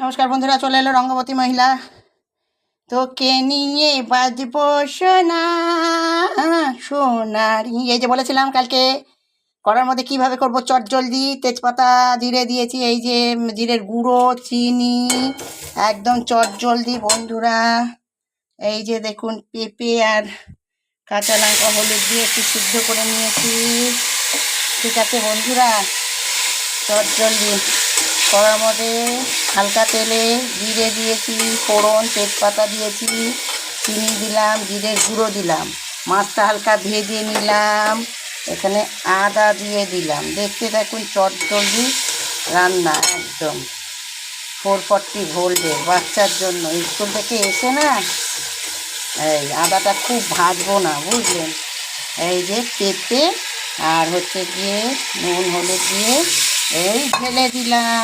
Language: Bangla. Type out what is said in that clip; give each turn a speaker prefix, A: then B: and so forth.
A: নমস্কার বন্ধুরা, চলে এলো রঙ্গবতী মহিলা। তোকে নিয়ে বাজবো সোনা সোনারি, এই যে বলেছিলাম কালকে করার মধ্যে কিভাবে করব চট জলদি। তেজপাতা জিরে দিয়েছি, এই যে জিরের গুঁড়ো, চিনি, একদম চট জলদি বন্ধুরা। এই যে দেখুন পেঁপে আর কাঁচা লঙ্কা হলুদ দিয়ে একটু সিদ্ধ করে নিয়েছি। ঠিক আছে বন্ধুরা, চট জলদি কড়ার মধ্যে হালকা তেলে জিরে দিয়েছি, ফোড়ন, তেজপাতা দিয়েছি, চিনি দিলাম, জিরের গুঁড়ো দিলাম, মাছটা হালকা ভেজে নিলাম, এখানে আদা দিয়ে দিলাম। দেখতে দেখুন চট জলদি রান্না, একদম 440 ভোল্টের বাচ্চার জন্য। স্কুল থেকে এসে না এই আদাটা খুব ভাজবো না, বুঝলেন। এই যে পেঁপে আর হচ্ছে গিয়ে নুন হলুদ দিয়ে এই ঢেলে দিলাম।